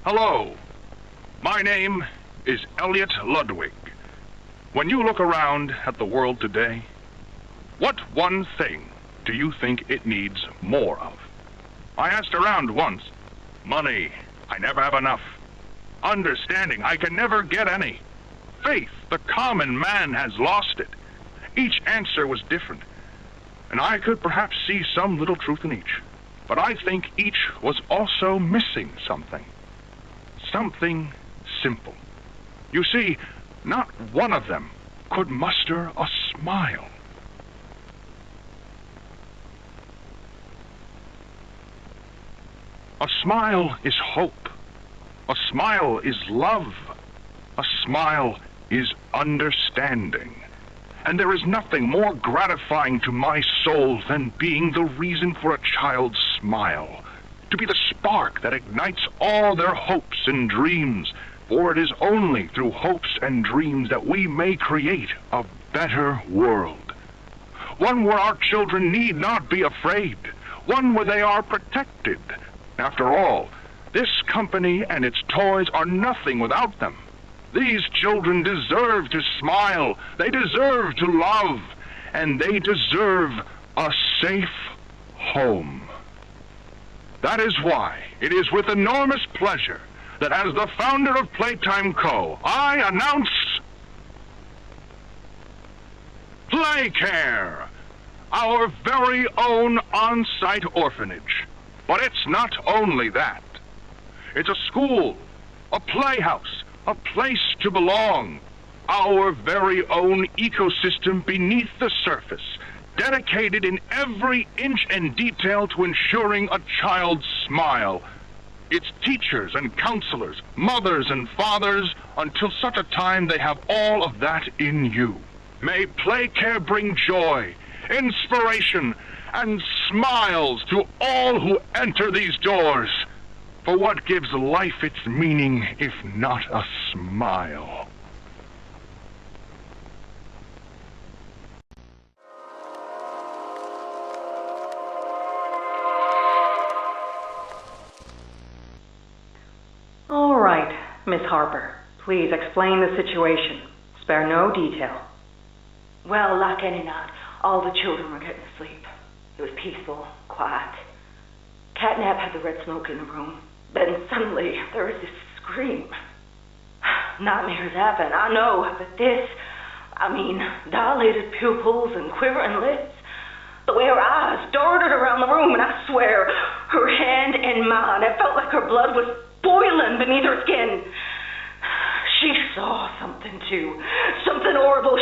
Hello, my name is Elliot Ludwig. When you look around at the world today, what one thing do you think it needs more of? I asked around once. Money, I never have enough. Understanding, I can never get any. Faith, the common man has lost it. Each answer was different, and I could perhaps see some little truth in each. But I think each was also missing something. Something simple. You see, not one of them could muster a smile. A smile is hope. A smile is love. A smile is understanding. And there is nothing more gratifying to my soul than being the reason for a child's smile, to be the spark that ignites all their hopes and dreams, for it is only through hopes and dreams that we may create a better world. One where our children need not be afraid, one where they are protected. After all, this company and its toys are nothing without them. These children deserve to smile, they deserve to love, and they deserve a safe home. That is why it is with enormous pleasure that as the founder of Playtime Co., I announce Playcare, our very own on-site orphanage. But it's not only that. It's a school, a playhouse, a place to belong, our very own ecosystem beneath the surface, dedicated in every inch and detail to ensuring a child's smile. Its teachers and counselors, mothers and fathers, until such a time they have all of that in you. May Playcare bring joy, inspiration, and smiles to all who enter these doors. For what gives life its meaning if not a smile? All right, Miss Harper. Please explain the situation. Spare no detail. Well, like any night, all the children were getting asleep. It was peaceful, quiet. CatNap had the red smoke in the room. Then suddenly, there was this scream. Nightmares happen, I know, but this, dilated pupils and quivering lips. The way her eyes darted around the room, and I swear, her hand in mine, it felt like her blood was boiling beneath her skin. She saw something, too. Something horrible.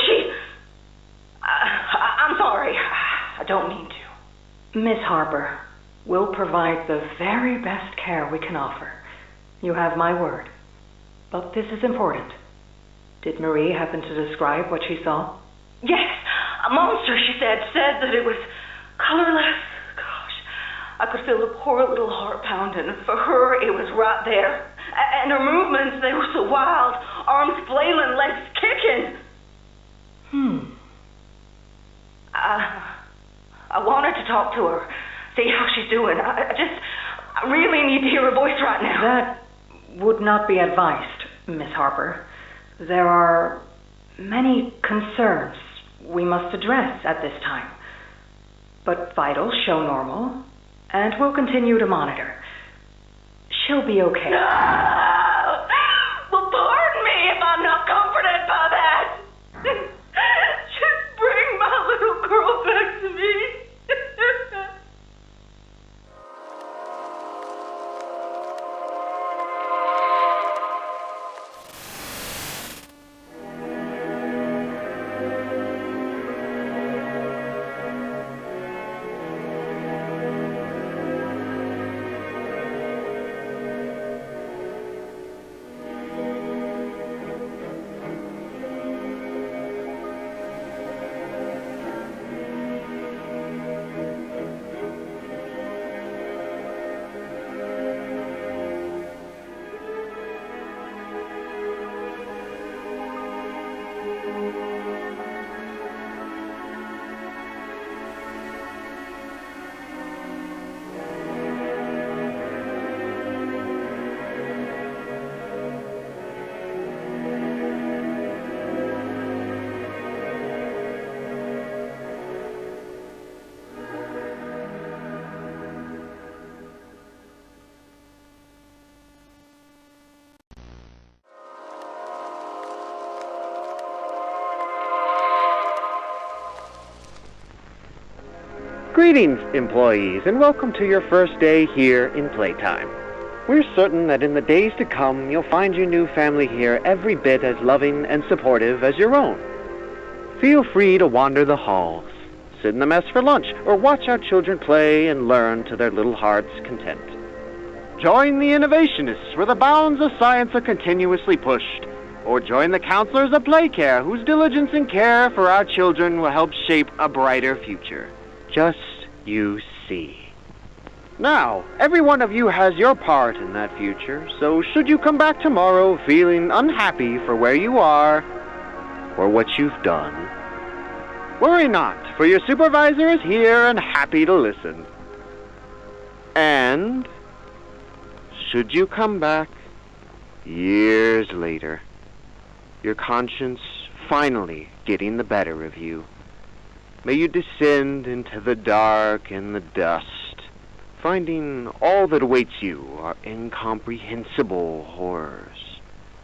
I'm sorry. I don't mean to. Miss Harper, we'll provide the very best care we can offer. You have my word. But this is important. Did Marie happen to describe what she saw? Yes, a monster, she said that it was colorless. Gosh, I could feel the poor little heart pounding. For her, it was right there. And her movements, they were so wild. Arms flailing, legs kicking. I wanted to talk to her, see how she's doing. I really need to hear her voice right now. That would not be advised, Miss Harper. There are many concerns we must address at this time. But vitals show normal, and we'll continue to monitor. She'll be okay. No! Well, pardon me if I'm not comforted by that. Just bring my little girl back to me. Greetings, employees, and welcome to your first day here in Playtime. We're certain that in the days to come, you'll find your new family here every bit as loving and supportive as your own. Feel free to wander the halls, sit in the mess for lunch, or watch our children play and learn to their little hearts' content. Join the innovationists where the bounds of science are continuously pushed, or join the counselors of Playcare whose diligence and care for our children will help shape a brighter future. Just you see. Now, every one of you has your part in that future, so should you come back tomorrow feeling unhappy for where you are or what you've done, worry not, for your supervisor is here and happy to listen. And should you come back years later, your conscience finally getting the better of you, may you descend into the dark and the dust, finding all that awaits you are incomprehensible horrors,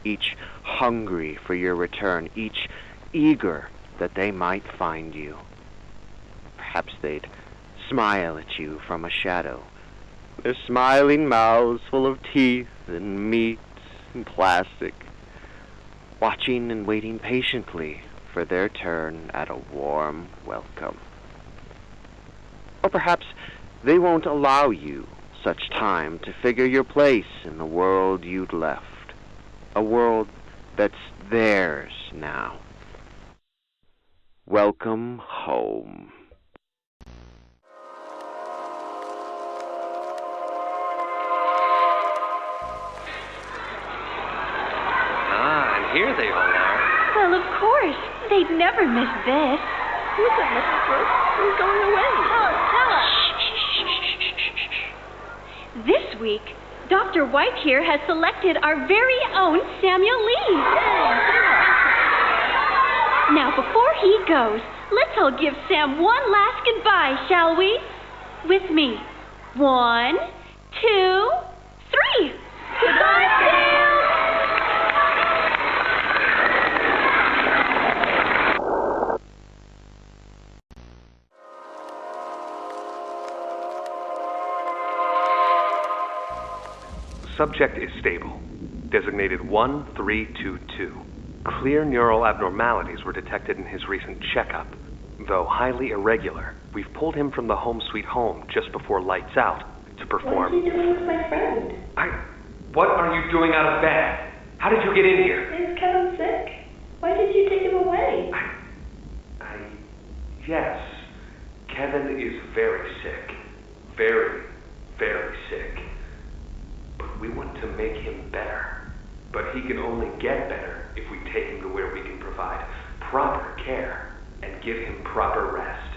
each hungry for your return, each eager that they might find you. Perhaps they'd smile at you from a shadow, their smiling mouths full of teeth and meat and plastic, watching and waiting patiently for their turn at a warm welcome. Or perhaps they won't allow you such time to figure your place in the world you'd left, a world that's theirs now. Welcome home. And here they all are. Well, of course. They'd never miss this. Who's that message for? Who's going away? Oh, tell us. This week, Dr. White here has selected our very own Samuel Lee. Now, before he goes, let's all give Sam one last goodbye, shall we? With me. 1, 2, 3. Goodbye, Sam! Subject is stable. Designated 1322. Clear neural abnormalities were detected in his recent checkup. Though highly irregular, we've pulled him from the home sweet home just before lights out to perform... What is he doing with my friend? What are you doing out of bed? How did you get in here? Is Kevin sick? Why did you take him away? Yes. Kevin is very sick. Very, very sick. But we want to make him better. But he can only get better if we take him to where we can provide proper care and give him proper rest.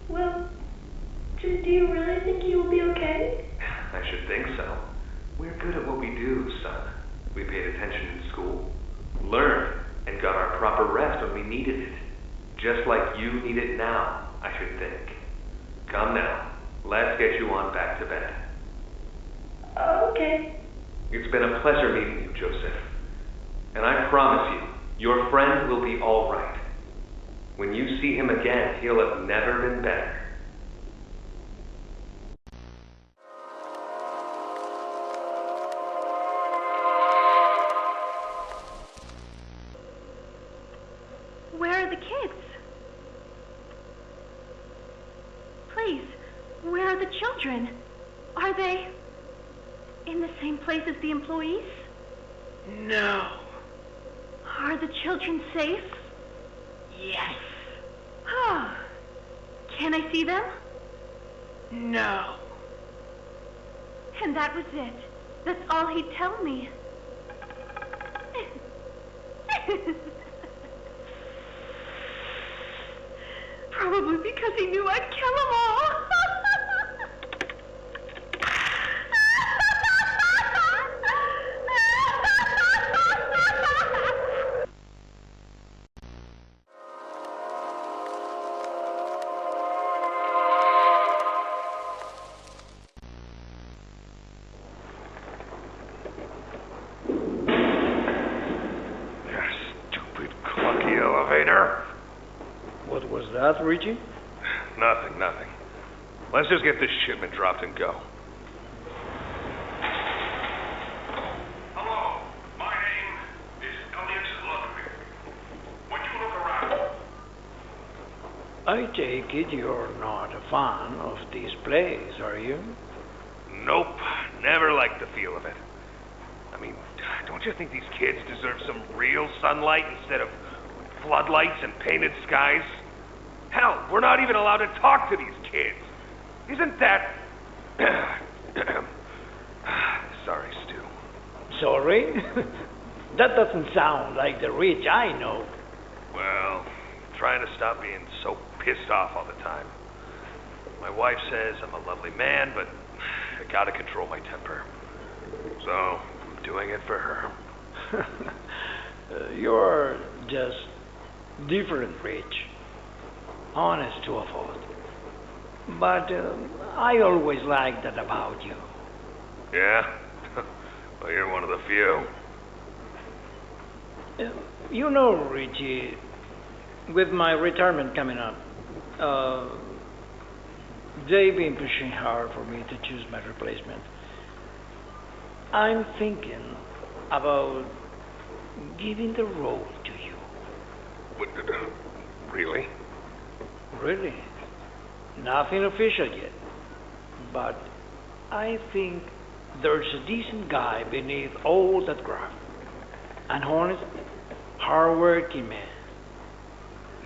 Well, do you really think he will be okay? I should think so. We're good at what we do, son. We paid attention in school, learned, and got our proper rest when we needed it. Just like you need it now, I should think. Come now, let's get you on back to bed. Okay. It's been a pleasure meeting you, Joseph. And I promise you, your friend will be all right. When you see him again, he'll have never been better. Where are the kids? Please, where are the children? Are they in the same place as the employees? No. Are the children safe? Yes. Oh. Can I see them? No. And that was it. That's all he'd tell me. Probably because he knew I'd kill them all. Elevator. What was that, Richie? Nothing. Let's just get this shipment dropped and go. Hello, my name is Elliot Ludwig. When you look around... I take it you're not a fan of these plays, are you? Nope, never liked the feel of it. I mean, don't you think these kids deserve some real sunlight instead of floodlights and painted skies? Hell, we're not even allowed to talk to these kids. Isn't that... Sorry, Stu. Sorry? That doesn't sound like the Rich I know. Well, trying to stop being so pissed off all the time. My wife says I'm a lovely man, but I gotta control my temper. So, I'm doing it for her. You're just different, Rich. Honest to a fault. But I always liked that about you. Yeah? Well, you're one of the few. You know, Richie, with my retirement coming up, they've been pushing hard for me to choose my replacement. I'm thinking about giving the role to you. What, really? Really? Nothing official yet. But I think there's a decent guy beneath all that graft. An honest, hard-working man.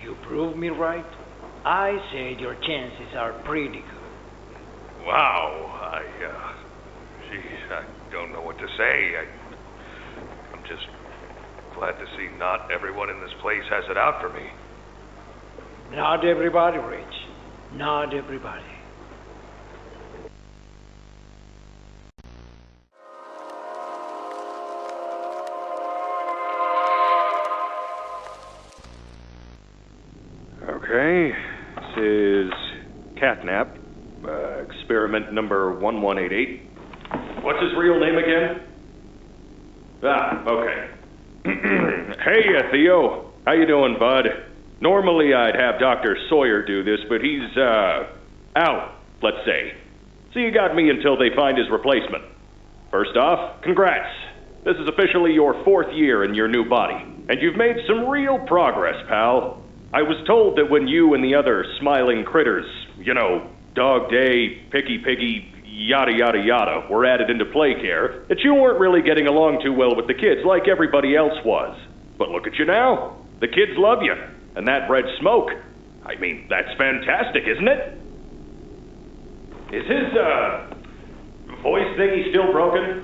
You prove me right. I say your chances are pretty good. Wow, geez, I don't know what to say. I'm just glad to see not everyone in this place has it out for me. Not everybody, Rich. Not everybody. Okay, this is CatNap, experiment number 1188. What's his real name again? Ah, okay. Hey, Theo. How you doing, bud? Normally I'd have Dr. Sawyer do this, but he's, out, let's say. So you got me until they find his replacement. First off, congrats. This is officially your 4th year in your new body, and you've made some real progress, pal. I was told that when you and the other Smilling critters, you know, Dog Day, Picky Piggy, yada yada yada, were added into Playcare, that you weren't really getting along too well with the kids like everybody else was. But look at you now. The kids love you. And that red smoke, I mean, that's fantastic, isn't it? Is his, voice thingy still broken?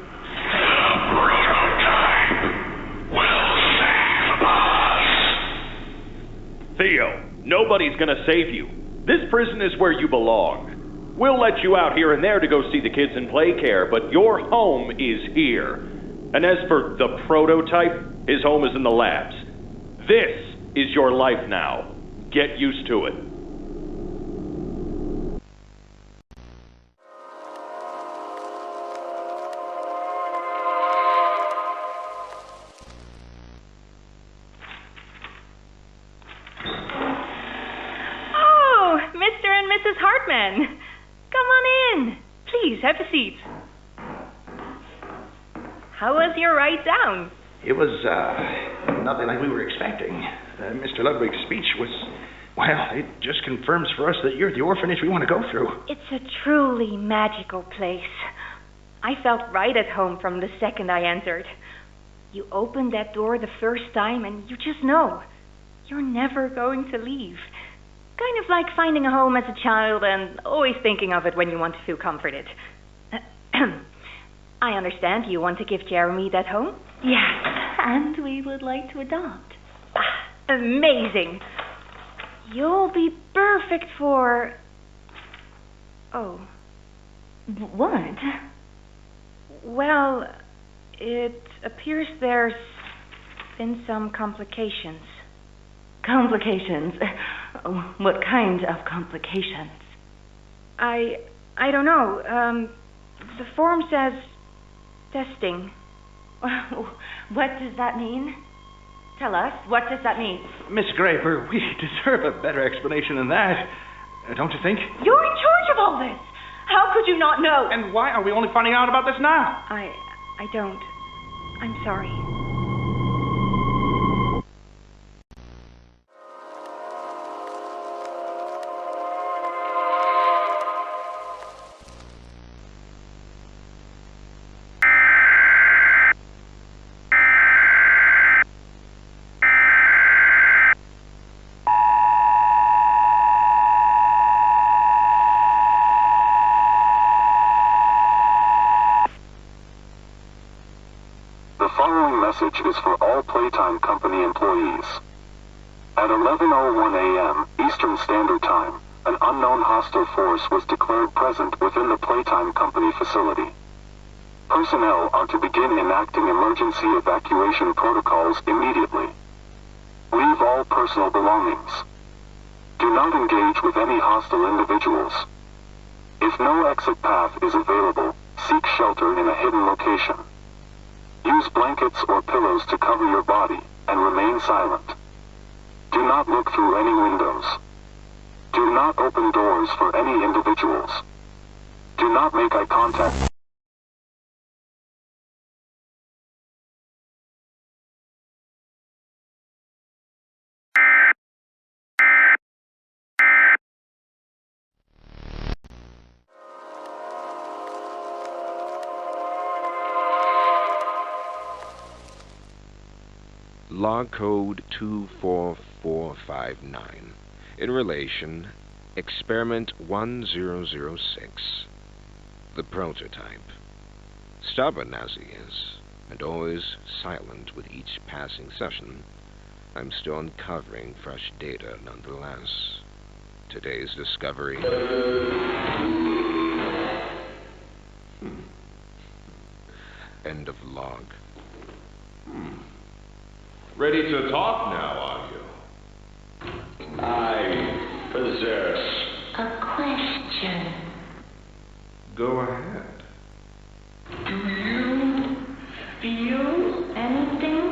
Theo, nobody's gonna save you. This prison is where you belong. We'll let you out here and there to go see the kids in Playcare, but your home is here. And as for the prototype, his home is in the labs. This is your life now. Get used to it. Oh, Mr. and Mrs. Hartman. Come on in. Please, have a seat. How was your ride down? It was, nothing like we were expecting. Mr. Ludwig's speech was, well, it just confirms for us that you're the orphanage we want to go through. It's a truly magical place. I felt right at home from the second I entered. You open that door the first time and you just know you're never going to leave. Kind of like finding a home as a child and always thinking of it when you want to feel comforted. I understand you want to give Jeremy that home? Yes, and we would like to adopt. Amazing. You'll be perfect for... Oh. What? Well, it appears there's been some complications. Complications? What kind of complications? I don't know. The form says testing. What does that mean? Tell us, what does that mean? Miss Graper, we deserve a better explanation than that. Don't you think? You're in charge of all this? How could you not know? And why are we only finding out about this now? I don't. I'm sorry. The following message is for all Playtime Company employees. At 11:01 a.m. Eastern Standard Time, an unknown hostile force was declared present within the Playtime Company facility. Personnel are to begin enacting emergency evacuation protocols immediately. Leave all personal belongings. Do not engage with any hostile individuals. If no exit path is available, seek shelter in a hidden location. Use blankets or pillows to cover your body, and remain silent. Do not look through any windows. Do not open doors for any individuals. Do not make eye contact. Log code 24459. In relation, experiment 1006. The prototype. Stubborn as he is, and always silent with each passing session, I'm still uncovering fresh data nonetheless. Today's discovery. End of log. Ready to talk now, are you? I possess A question. Go ahead. Do you feel anything?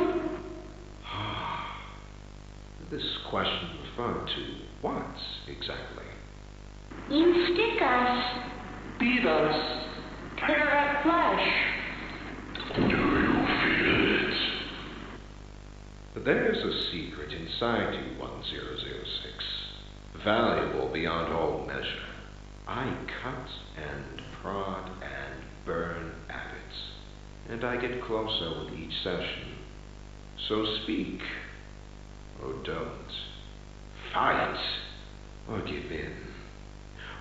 This question referred to what exactly? You stick us. Beat us. Tear at flesh. Do you feel it? There's a secret inside you, 1006. Valuable beyond all measure. I cut and prod and burn at it, and I get closer with each session. So speak, or don't. Fight, or give in.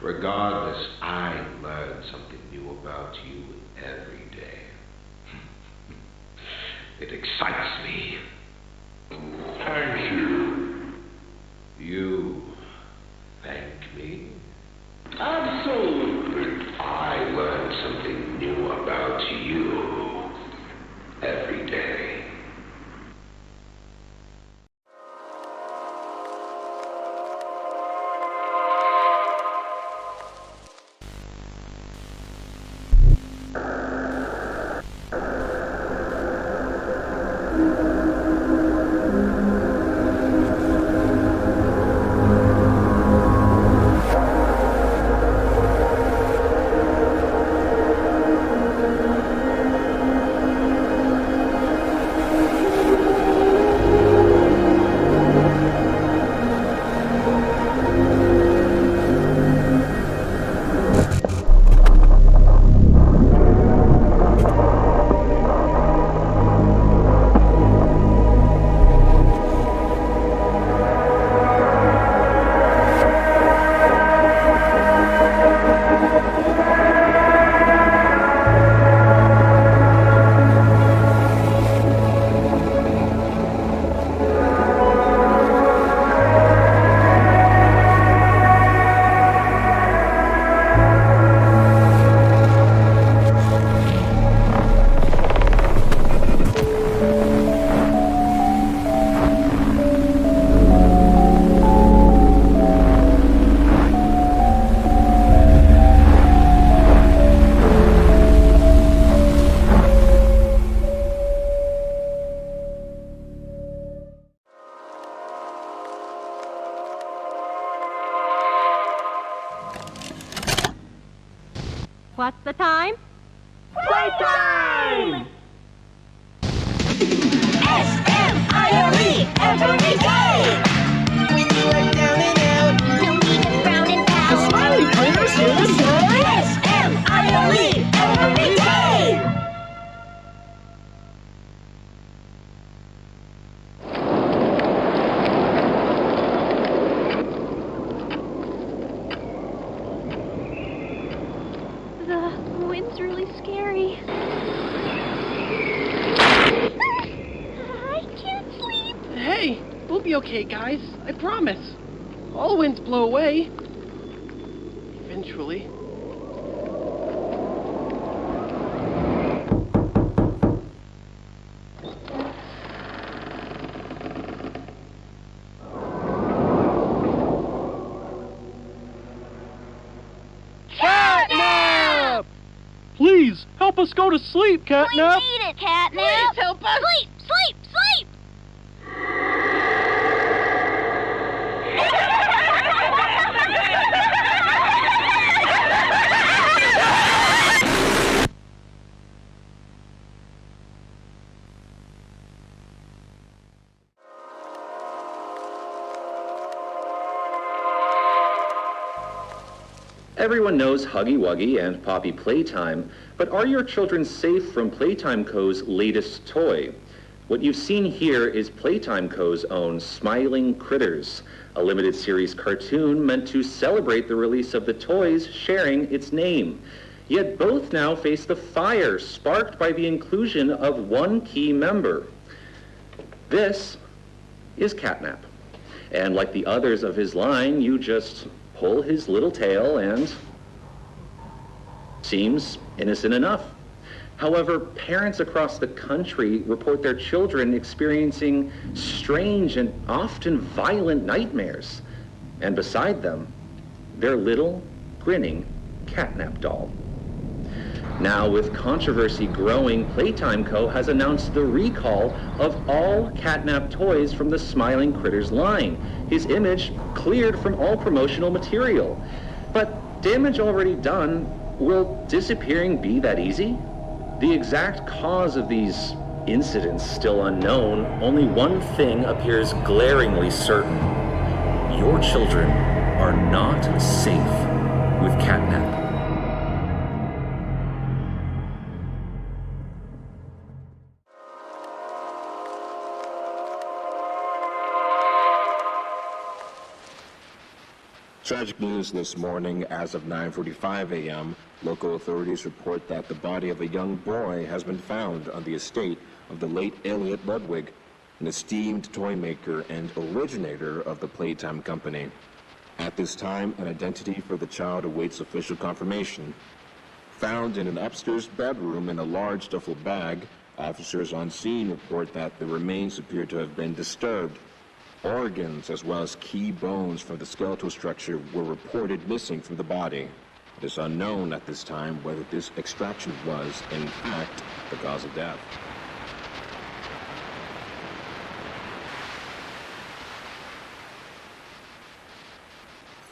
Regardless, I learn something new about you every day. It excites me. Thank you. You thank me? Absolutely. I learn something new about you every day. What's the time? Playtime! S-M-I-L-E, every day! When you are down and out, no need to frown and pout. The Smiley critters here to say, S-M-I-L-E, every day! The wind's really scary. I can't sleep. Hey, we'll be okay, guys. I promise. All winds blow away. Eventually. CatNap! Please, help us go to sleep, CatNap! We need it, CatNap! Please help us! Sleep, sleep, sleep! Everyone knows Huggy Wuggy and Poppy Playtime, but are your children safe from Playtime Co.'s latest toy? What you've seen here is Playtime Co.'s own Smiling Critters, a limited series cartoon meant to celebrate the release of the toys sharing its name. Yet both now face the fire sparked by the inclusion of one key member. This is CatNap. And like the others of his line, you just pull his little tail and seems innocent enough. However, parents across the country report their children experiencing strange and often violent nightmares. And beside them, their little, grinning CatNap doll. Now, with controversy growing, Playtime Co. has announced the recall of all CatNap toys from the Smiling Critters line. His image cleared from all promotional material. But damage already done, will disappearing be that easy? The exact cause of these incidents still unknown, only one thing appears glaringly certain. Your children are not safe with CatNap. Tragic news this morning. As of 9:45 a.m., local authorities report that the body of a young boy has been found on the estate of the late Elliot Ludwig, an esteemed toy maker and originator of the Playtime Company. At this time, an identity for the child awaits official confirmation. Found in an upstairs bedroom in a large duffel bag, officers on scene report that the remains appear to have been disturbed. Organs, as well as key bones from the skeletal structure, were reported missing from the body. It is unknown at this time whether this extraction was, in fact, the cause of death.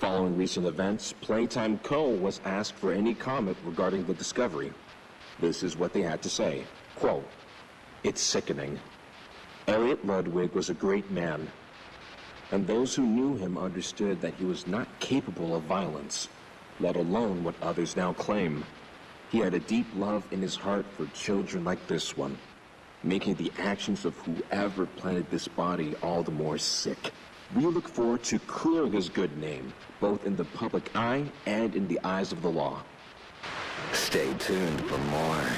Following recent events, Playtime Co. was asked for any comment regarding the discovery. This is what they had to say. Quote, "It's sickening. Elliot Ludwig was a great man, and those who knew him understood that he was not capable of violence, let alone what others now claim. He had a deep love in his heart for children like this one, making the actions of whoever planted this body all the more sick. We look forward to clearing his good name, both in the public eye and in the eyes of the law." Stay tuned for more.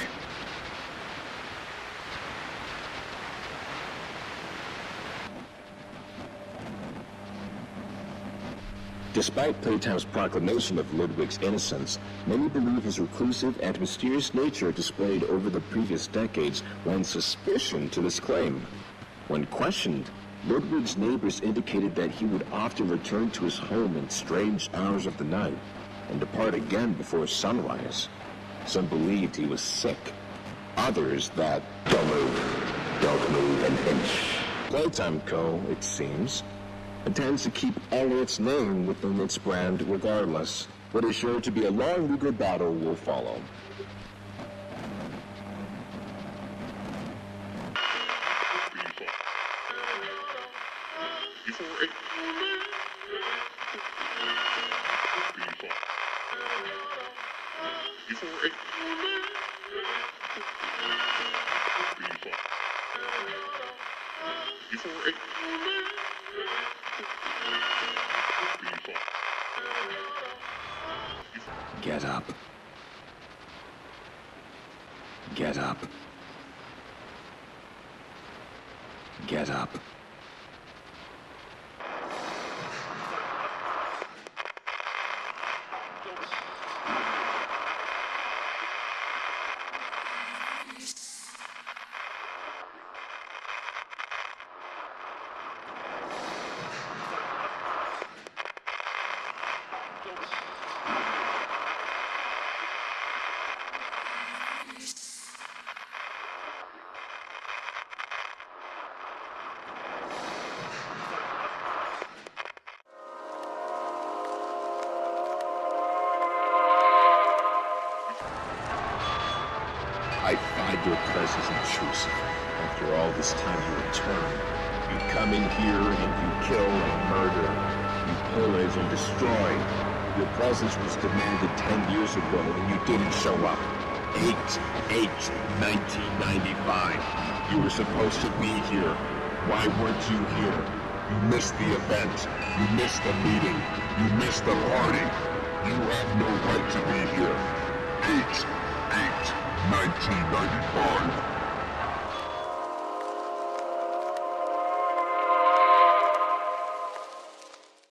Despite Playtime's proclamation of Ludwig's innocence, many believe his reclusive and mysterious nature displayed over the previous decades lends suspicion to this claim. When questioned, Ludwig's neighbors indicated that he would often return to his home in strange hours of the night and depart again before sunrise. Some believed he was sick. Others that, don't move an inch. Playtime Co., it seems, intends to keep Elliot's name within its brand regardless. What is sure to be a long legal battle will follow. Get up. Get up. Get up. I find your presence intrusive. After all this time you return. You come in here and you kill and murder. You pillage and destroy. Your presence was demanded 10 years ago and you didn't show up. 8/8/1995. You were supposed to be here. Why weren't you here? You missed the event. You missed the meeting. You missed the party. You have no right to be here. 8/8/1995.